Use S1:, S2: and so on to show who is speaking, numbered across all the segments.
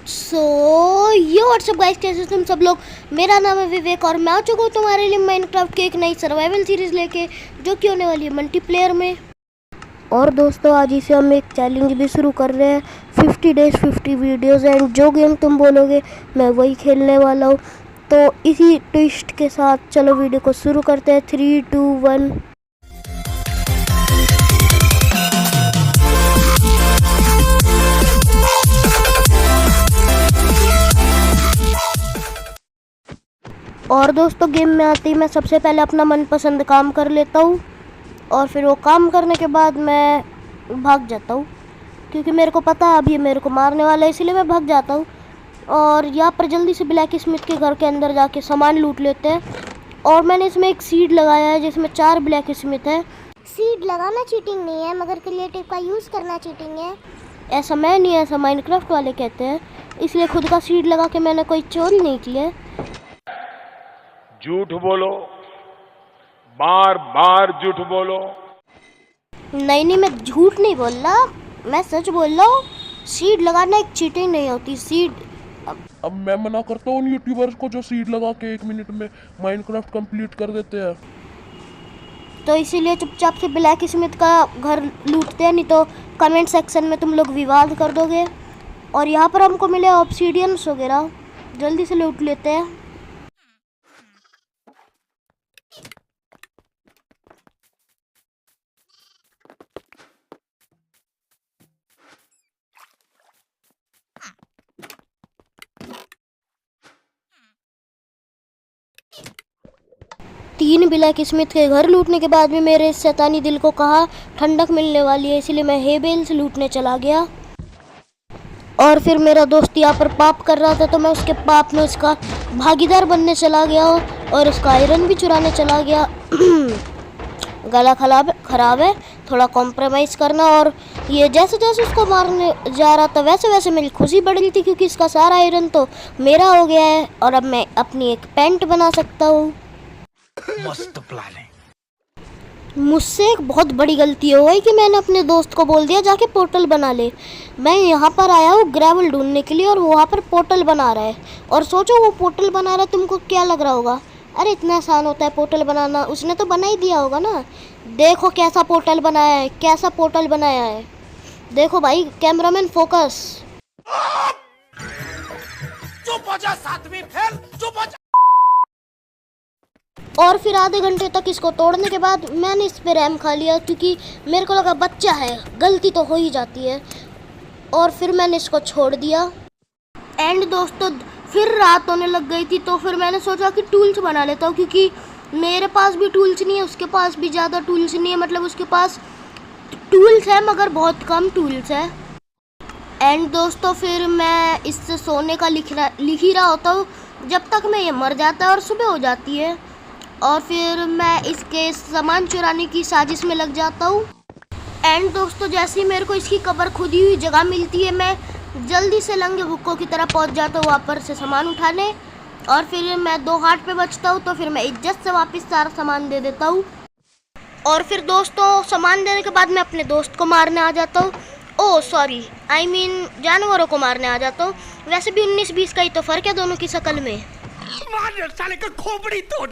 S1: सो ये WhatsApp guys, कैसे तुम सब लोग। मेरा नाम है विवेक और मैं आ चुका हूँ तुम्हारे लिए माइनक्राफ्ट की एक नई सर्वाइवल सीरीज़ लेके, जो कि होने वाली है मल्टीप्लेयर में। और दोस्तों, आज इसे हम एक चैलेंज भी शुरू कर रहे हैं, 50 डेज 50 वीडियोज़, एंड जो गेम तुम बोलोगे मैं वही खेलने वाला हूँ। तो इसी ट्विस्ट के साथ चलो वीडियो को शुरू करते हैं। 3, 2, 1। और दोस्तों, गेम में आते ही मैं सबसे पहले अपना मनपसंद काम कर लेता हूँ, और फिर वो काम करने के बाद मैं भाग जाता हूँ, क्योंकि मेरे को पता है अभी मेरे को मारने वाला है, इसलिए मैं भाग जाता हूँ। और यहाँ पर जल्दी से ब्लैक स्मिथ के घर के अंदर जाके सामान लूट लेते हैं। और मैंने इसमें एक सीड लगाया है जिसमें 4 ब्लैक स्मिथ है।
S2: सीड लगाना चीटिंग नहीं है, मगर क्रिएटिव का यूज़ करना चीटिंग है।
S1: ऐसा मैं नहीं, ऐसा माइनक्राफ्ट वाले कहते हैं, इसलिए खुद का सीड लगा के मैंने कोई चोरी नहीं की है।
S3: झूठ बोलो, बार बार झूठ बोलो।
S1: नहीं, मैं झूठ नहीं बोल रहा, मैं सच बोल रहा हूँ। सीड लगाना एक चीटिंग नहीं होती। सीड
S4: अब मैं मना करता हूँ उन यूट्यूबर्स को जो सीड लगा के 1 मिनट में माइनक्राफ्ट कंप्लीट कर देते हैं।
S1: तो इसीलिए चुपचाप से ब्लैक स्मिथ का घर लूटते हैं, नहीं तो कमेंट सेक्शन में तुम लोग विवाद कर दोगे। और यहाँ पर हमको मिले ऑब्सीडियंस वगैरह, जल्दी से लूट लेते हैं। तीन ब्लैक स्मिथ के घर लूटने के बाद भी मेरे शैतानी दिल को कहा ठंडक मिलने वाली है, इसलिए मैं हेबेल्स लूटने चला गया। और फिर मेरा दोस्त यहाँ पर पाप कर रहा था, तो मैं उसके पाप में उसका भागीदार बनने चला गया और उसका आयरन भी चुराने चला गया। गला खराब है, थोड़ा कॉम्प्रोमाइज़ करना। और ये जैसे जैसे उसको मारने जा रहा था वैसे वैसे मेरी खुशी बढ़ रही थी, क्योंकि इसका सारा आयरन तो मेरा हो गया है और अब मैं अपनी एक पैंट बना सकता हूँ।
S5: मस्त प्लान है।
S1: मुझसे एक बहुत बड़ी गलती हो गई कि मैंने अपने दोस्त को बोल दिया जाके पोर्टल बना ले। मैं यहाँ पर आया हूँ ग्रेवल ढूंढने के लिए, और वहाँ पर पोर्टल बना रहा है। और सोचो वो पोर्टल बना रहा है, तुमको क्या लग रहा होगा? अरे इतना आसान होता है पोर्टल बनाना, उसने तो बना ही दिया होगा ना। देखो कैसा पोर्टल बनाया है, कैसा पोर्टल बनाया है। देखो भाई, कैमरामैन फोकस।
S5: चुप हो जा सातवीं फेल, चुप हो जा।
S1: और फिर आधे घंटे तक इसको तोड़ने के बाद मैंने इस पे रैम खा लिया, क्योंकि मेरे को लगा बच्चा है, गलती तो हो ही जाती है। और फिर मैंने इसको छोड़ दिया। एंड दोस्तों, फिर रात होने लग गई थी, तो फिर मैंने सोचा कि टूल्स बना लेता हूँ, क्योंकि मेरे पास भी टूल्स नहीं है, उसके पास भी ज़्यादा टूल्स नहीं है। मतलब उसके पास टूल्स है मगर बहुत कम टूल्स है। एंड दोस्तों, फिर मैं इससे सोने का लिख ही रहा होता हूँ जब तक मैं ये मर जाता है और सुबह हो जाती है। और फिर मैं इसके सामान चुराने की साजिश में लग जाता हूँ। एंड दोस्तों, जैसे ही मेरे को इसकी कब्र खुदी हुई जगह मिलती है, मैं जल्दी से लंगे भुक्कों की तरह पहुँच जाता हूँ वहाँ पर से सामान उठाने। और फिर मैं 2 हार्ट पे बचता हूँ, तो फिर मैं इज्जत से वापस सारा सामान दे देता हूँ। और फिर दोस्तों, सामान देने के बाद मैं अपने दोस्त को मारने आ जाता हूँ। ओह सॉरी, आई मीन जानवरों को मारने आ जाता हूँ। वैसे भी 19-20 का ही तो फ़र्क है दोनों की शक्ल में।
S5: मार साले का खोपड़ी तोड़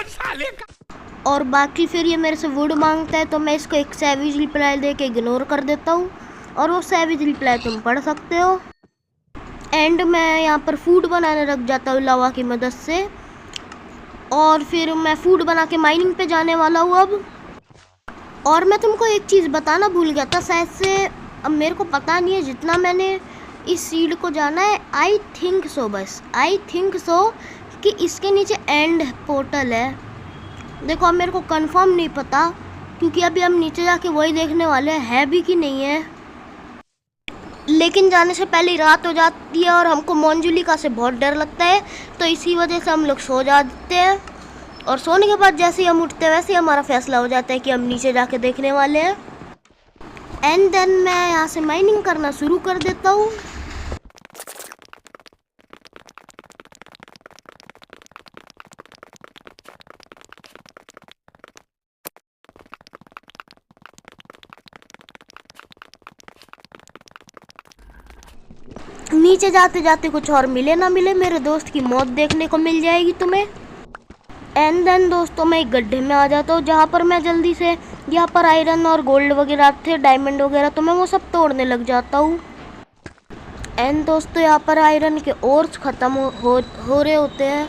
S5: साले का।
S1: और बाकी फिर ये मेरे से वुड मांगता है, तो मैं इसको एक सैविज रिप्लाई दे के इग्नोर कर देता हूँ, और वो सैविज रिप्लाई तुम पढ़ सकते हो। एंड मैं यहाँ पर फूड बनाने रख जाता हूँ लावा की मदद से। और फिर मैं फूड बना के माइनिंग पे जाने वाला हूँ अब। और मैं तुमको एक चीज़ बताना भूल गया था शायद से, अब मेरे को पता नहीं है, जितना मैंने इस सीड को जाना है, आई थिंक सो, बस आई थिंक सो कि इसके नीचे एंड पोर्टल है। देखो अब मेरे को कंफर्म नहीं पता, क्योंकि अभी हम नीचे जाके वही देखने वाले है भी कि नहीं है। लेकिन जाने से पहले ही रात हो जाती है और हमको मोंजुलिका से बहुत डर लगता है, तो इसी वजह से हम लोग सो जाते हैं। और सोने के बाद जैसे ही हम उठते हैं वैसे ही हमारा फैसला हो जाता है कि हम नीचे जाके देखने वाले हैं। एंड देन मैं यहाँ से माइनिंग करना शुरू कर देता हूँ। नीचे जाते जाते कुछ और मिले ना मिले, मेरे दोस्त की मौत देखने को मिल जाएगी तुम्हें। एंड देन दोस्तों मैं एक गड्ढे में आ जाता हूँ जहाँ पर मैं जल्दी से, यहाँ पर आयरन और गोल्ड वगैरह थे, डायमंड वगैरह, तो मैं वो सब तोड़ने लग जाता हूँ। एंड दोस्तों यहाँ पर आयरन के ओर्स ख़त्म हो रहे होते हैं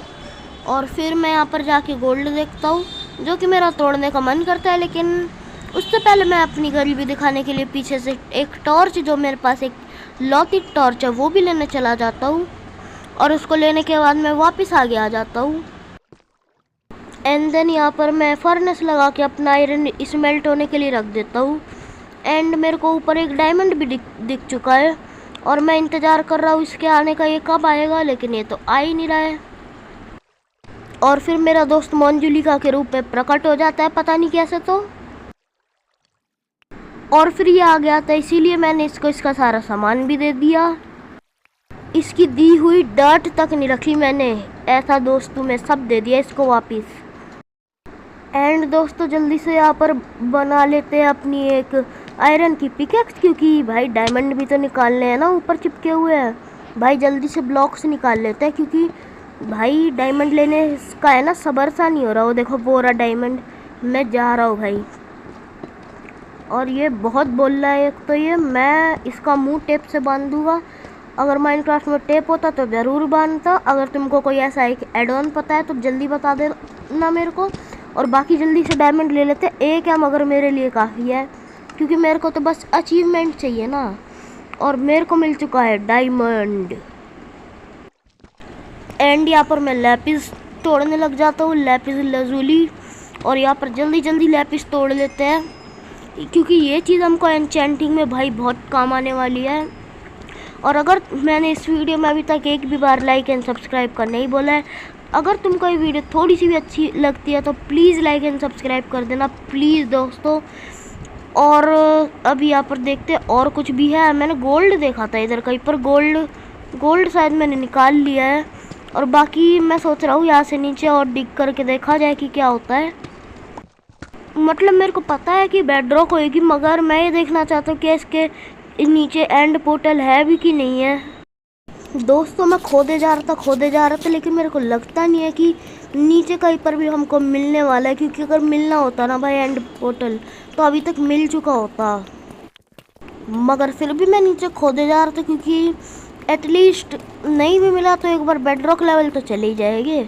S1: और फिर मैं यहाँ पर जाके गोल्ड देखता हूँ जो कि मेरा तोड़ने का मन करता है। लेकिन उससे पहले मैं अपनी गरीबी दिखाने के लिए पीछे से एक टॉर्च, जो मेरे पास एक लौती टॉर्च है, वो भी लेने चला जाता हूँ और उसको लेने के बाद मैं वापस आगे आ जाता हूँ। एंड देन यहाँ पर मैं फर्नेस लगा के अपना आयरन स्मेल्ट होने के लिए रख देता हूँ। एंड मेरे को ऊपर एक डायमंड भी दिख चुका है और मैं इंतज़ार कर रहा हूँ इसके आने का, ये कब आएगा, लेकिन ये तो आ ही नहीं रहा है। और फिर मेरा दोस्त मंजुलिका के रूप में प्रकट हो जाता है, पता नहीं कैसे तो, और फिर ये आ गया था, इसीलिए मैंने इसको इसका सारा सामान भी दे दिया। इसकी दी हुई डर्ट तक नहीं रखी मैंने, ऐसा दोस्त तुम्हें सब दे दिया इसको वापस। एंड दोस्तों जल्दी से यहाँ पर बना लेते हैं अपनी एक आयरन की पिकेक्स, क्योंकि भाई डायमंड भी तो निकालने हैं ना, ऊपर चिपके हुए हैं। भाई जल्दी से ब्लॉक्स निकाल लेते हैं, क्योंकि भाई डायमंड लेने का है ना, सबर सा नहीं हो रहा। वो देखो वो रहा डायमंड, मैं जा रहा हूँ भाई। और ये बहुत बोल रहा है, एक तो ये, मैं इसका मुंह टेप से बांध दूंगा। अगर माइनक्राफ्ट में टेप होता तो ज़रूर बांधता। अगर तुमको कोई ऐसा एक एड ऑन पता है तो जल्दी बता देना मेरे को। और बाकी जल्दी से डायमंड ले लेते। एक है मगर मेरे लिए काफ़ी है, क्योंकि मेरे को तो बस अचीवमेंट चाहिए ना, और मेरे को मिल चुका है डायमंड। एंड यहाँ पर मैं लैपिस तोड़ने लग जाता हूँ, लैपिस लजूली, और यहाँ पर जल्दी जल्दी लैपिस तोड़ लेते हैं, क्योंकि ये चीज़ हमको एन्चेंटिंग में भाई बहुत काम आने वाली है। और अगर मैंने इस वीडियो में अभी तक एक भी बार लाइक एंड सब्सक्राइब करना ही बोला है, अगर तुमको ये वीडियो थोड़ी सी भी अच्छी लगती है तो प्लीज़ लाइक एंड सब्सक्राइब कर देना प्लीज़ दोस्तों। और अभी यहाँ पर देखते हैं और कुछ भी है। मैंने गोल्ड देखा था इधर कहीं पर, गोल्ड शायद मैंने निकाल लिया है। और बाकी मैं सोच रहा हूँ यहाँ से नीचे और डिग करके देखा जाए कि क्या होता है। मतलब मेरे को पता है कि बेडरॉक होएगी, मगर मैं ये देखना चाहता हूँ कि इसके नीचे एंड पोर्टल है भी कि नहीं है। दोस्तों मैं खोदे जा रहा था, लेकिन मेरे को लगता नहीं है कि नीचे कहीं पर भी हमको मिलने वाला है, क्योंकि अगर मिलना होता ना भाई एंड पोर्टल, तो अभी तक मिल चुका होता। मगर फिर भी मैं नीचे खोदे जा रहा था, क्योंकि एटलीस्ट नहीं भी मिला तो एक बार बेडरॉक लेवल तो चले ही जाएंगे,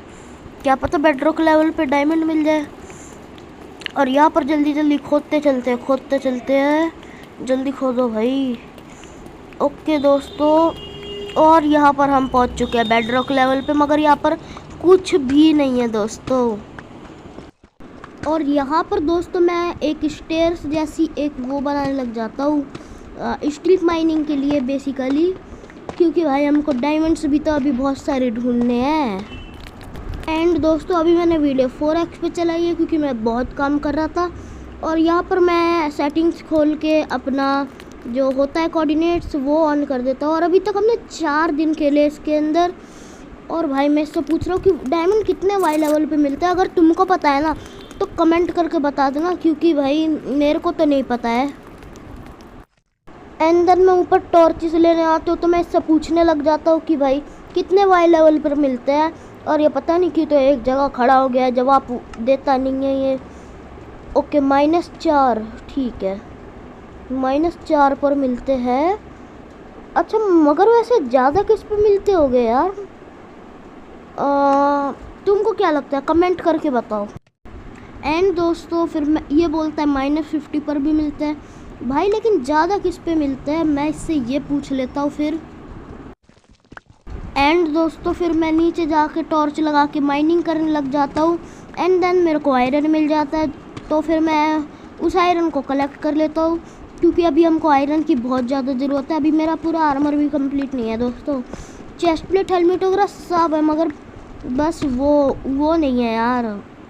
S1: क्या पता बेडरॉक लेवल पे डायमंड मिल जाए। और यहाँ पर जल्दी जल्दी खोदते चलते हैं, जल्दी खोदो भाई। ओके दोस्तों, और यहाँ पर हम पहुँच चुके हैं बेडरॉक लेवल पे, मगर यहाँ पर कुछ भी नहीं है दोस्तों। और यहाँ पर दोस्तों मैं एक स्टेयर्स जैसी एक वो बनाने लग जाता हूँ स्ट्रीट माइनिंग के लिए बेसिकली, क्योंकि भाई हमको डायमंड्स भी तो अभी बहुत सारे ढूंढने हैं। एंड दोस्तों अभी मैंने वीडियो 4x पे चलाई है, क्योंकि मैं बहुत काम कर रहा था। और यहाँ पर मैं सेटिंग्स खोल के अपना जो होता है कोऑर्डिनेट्स वो ऑन कर देता हूँ। और अभी तक हमने 4 दिन खेले इसके अंदर। और भाई मैं इससे पूछ रहा हूँ कि डायमंड कितने वाई लेवल पे मिलते हैं। अगर तुमको पता है ना तो कमेंट करके बता देना, क्योंकि भाई मेरे को तो नहीं पता है। एंड देन मैं ऊपर टॉर्चेस लेने आती हूँ, तो मैं इससे पूछने लग जाता हूँ कि भाई कितने वाई लेवल पर मिलते हैं। और ये पता नहीं क्यों तो एक जगह खड़ा हो गया है, जवाब देता नहीं है ये। ओके -4, ठीक है, -4 पर मिलते हैं। अच्छा मगर वैसे ज़्यादा किस पे मिलते होंगे यार, तुमको क्या लगता है कमेंट करके बताओ। एंड दोस्तों फिर मैं ये बोलता है -50 पर भी मिलते हैं भाई, लेकिन ज़्यादा किस पे मिलते हैं मैं इससे ये पूछ लेता हूँ फिर। एंड दोस्तों फिर मैं नीचे जाके टॉर्च लगा के माइनिंग करने लग जाता हूँ। एंड देन मेरे को आयरन मिल जाता है, तो फिर मैं उस आयरन को कलेक्ट कर लेता हूँ, क्योंकि अभी हमको आयरन की बहुत ज़्यादा ज़रूरत है। अभी मेरा पूरा आर्मर भी कंप्लीट नहीं है दोस्तों, चेस्ट प्लेट हेलमेट वगैरह सब है, मगर बस वो नहीं है यार,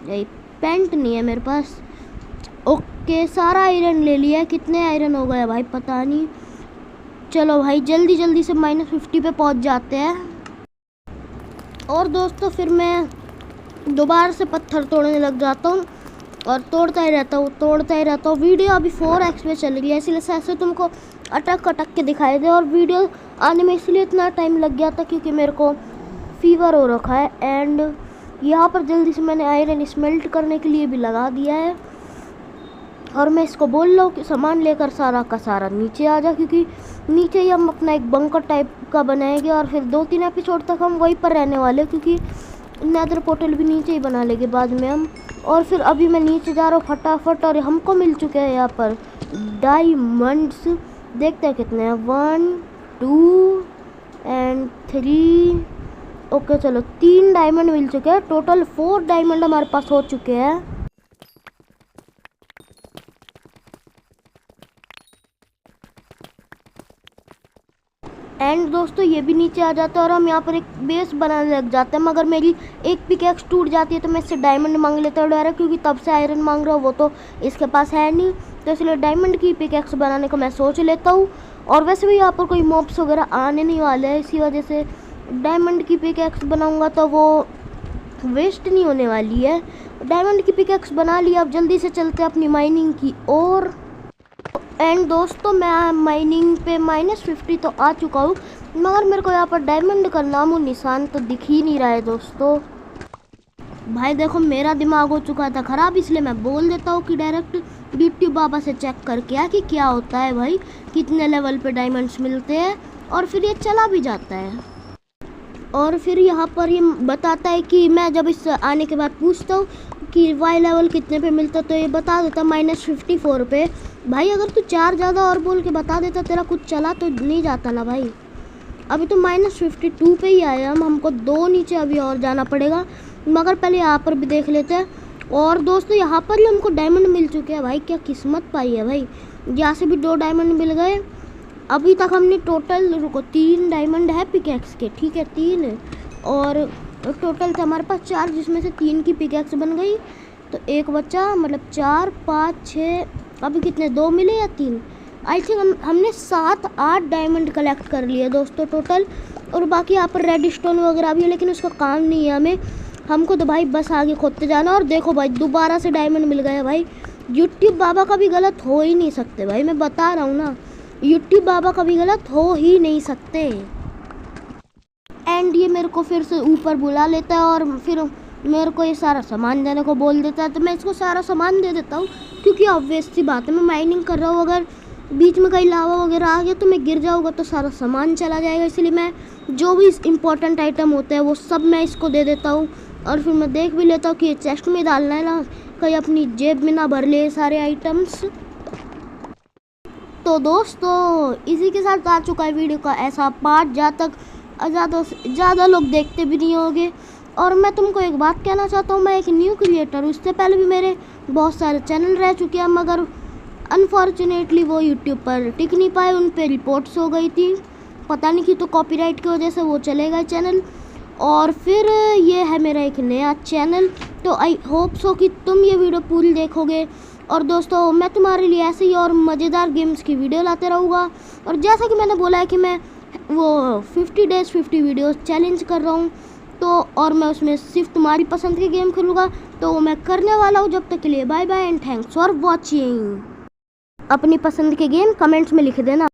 S1: यही पेंट नहीं है मेरे पास। ओके सारा आयरन ले लिया है, कितने आयरन हो गए भाई पता नहीं। चलो भाई जल्दी जल्दी से -50 पे पहुंच जाते हैं। और दोस्तों फिर मैं दोबारा से पत्थर तोड़ने लग जाता हूँ। और तोड़ता ही रहता हूँ। वीडियो अभी 4x पे चल रही है, इसलिए ऐसे तुमको अटक के दिखाई दे। और वीडियो आने में इसलिए इतना टाइम लग गया था क्योंकि मेरे को फीवर हो रखा है। एंड यहाँ पर जल्दी से मैंने आयरन स्मेल्ट करने के लिए भी लगा दिया है। और मैं इसको बोल रहा हूँ कि सामान लेकर सारा का सारा नीचे आ जा, क्योंकि नीचे ही हम अपना एक बंकर टाइप का बनाएंगे और फिर 2-3 एपिसोड तक हम वहीं पर रहने वाले, क्योंकि नेदर पोर्टल भी नीचे ही बना लेंगे बाद में हम। और फिर अभी मैं नीचे जा रहा हूँ फटाफट, और हमको मिल चुके हैं यहाँ पर डायमंड्स। देखते हैं कितने हैं, 1 2 एंड 3। ओके चलो 3 डायमंड मिल चुके हैं, टोटल 4 डायमंड हमारे पास हो चुके हैं। एंड दोस्तों ये भी नीचे आ जाता है और हम यहाँ पर एक बेस बनाने लग जाते हैं। मगर मेरी एक पिकैक्स टूट जाती है तो मैं इससे डायमंड मांग लेता हूँ डायरेक्ट, क्योंकि तब से आयरन मांग रहा हूँ, वो तो इसके पास है नहीं। तो इसलिए डायमंड की पिकैक्स बनाने को मैं सोच लेता हूँ। और वैसे भी यहाँ पर कोई मॉब्स वगैरह आने नहीं वाले हैं, इसी वजह से डायमंड की पिकैक्स बनाऊँगा तो वो वेस्ट नहीं होने वाली है। डायमंड की पिकैक्स बना लिया, अब जल्दी से चलते हैं अपनी माइनिंग की ओर। एंड दोस्तों मैं माइनिंग पे -50 तो आ चुका हूँ, मगर मेरे को यहाँ पर डायमंड का नामो निशान तो दिख ही नहीं रहा है दोस्तों। भाई देखो मेरा दिमाग हो चुका था ख़राब, इसलिए मैं बोल देता हूँ कि डायरेक्ट यूट्यूब बाबा से चेक करके आ कि क्या होता है भाई, कितने लेवल पे डायमंड्स मिलते हैं। और फिर ये चला भी जाता है। और फिर यहाँ पर ये बताता है कि मैं जब इस आने के बाद पूछता हूँ कि वाई लेवल कितने पे मिलता, तो ये बता देता -54 पे। भाई अगर तू 4 ज़्यादा और बोल के बता देता, तेरा कुछ चला तो नहीं जाता ना भाई। अभी तो -52 पे ही आए हमको 2 नीचे अभी और जाना पड़ेगा। मगर पहले यहाँ पर भी देख लेते हैं। और दोस्तों यहाँ पर ही हमको डायमंड मिल चुके हैं भाई, क्या किस्मत पाई है भाई। यहाँ से भी 2 डायमंड मिल गए। अभी तक हमने टोटल 3 डायमंड है पिकैक्स के, ठीक है 3, और टोटल थे हमारे पास 4, जिसमें से 3 की पिकैक्स बन गई, तो एक बच्चा, मतलब 4 5 6, अभी कितने 2 मिले या 3, आई थिंक हमने 7-8 डायमंड कलेक्ट कर लिए दोस्तों टोटल। और बाकी यहाँ पर रेड स्टोन वगैरह भी है, लेकिन उसका काम नहीं है हमें, हमको तो भाई बस आगे खोदते जाना। और देखो भाई दोबारा से डायमंड मिल गया भाई। यूट्यूब बाबा का भी गलत हो ही नहीं सकते भाई, मैं बता रहा हूँ ना, यूट्यूब बाबा कभी गलत हो ही नहीं सकते। एंड ये मेरे को फिर से ऊपर बुला लेता है और फिर मेरे को ये सारा सामान देने को बोल देता है, तो मैं इसको सारा सामान दे देता हूँ, क्योंकि ऑब्वियस सी बात है मैं माइनिंग कर रहा हूँ, अगर बीच में कहीं लावा वगैरह आ गया तो मैं गिर जाऊँगा तो सारा सामान चला जाएगा। इसलिए मैं जो भी इम्पोर्टेंट आइटम होते हैं वो सब मैं इसको दे देता हूँ। और फिर मैं देख भी लेता हूँ कि चेस्ट में डालना है ना, कहीं अपनी जेब में ना भर ले सारे आइटम्स। तो दोस्तों इसी के साथ आ चुका है वीडियो का ऐसा पार्ट, जहाँ तक ज़्यादा लोग देखते भी नहीं होंगे। और मैं तुमको एक बात कहना चाहता हूँ, मैं एक न्यू क्रिएटर हूँ। इससे पहले भी मेरे बहुत सारे चैनल रह चुके हैं, मगर अनफॉर्चुनेटली वो यूट्यूब पर टिक नहीं पाए, उन पर रिपोर्ट्स हो गई थी, पता नहीं कि तो कॉपीराइट की वजह से वो चले गए चैनल। और फिर ये है मेरा एक नया चैनल, तो आई होप सो कि तुम ये वीडियो पूरी देखोगे। और दोस्तों मैं तुम्हारे लिए ऐसे ही और मज़ेदार गेम्स की वीडियो लाते रहूँगा। और जैसा कि मैंने बोला है कि मैं वो 50 डेज़ 50 वीडियोस चैलेंज कर रहा हूँ, तो और मैं उसमें सिर्फ तुम्हारी पसंद के गेम खेलूँगा, तो वो मैं करने वाला हूँ। जब तक के लिए bye bye and thanks for watching. अपनी पसंद के गेम कमेंट्स में लिख देना।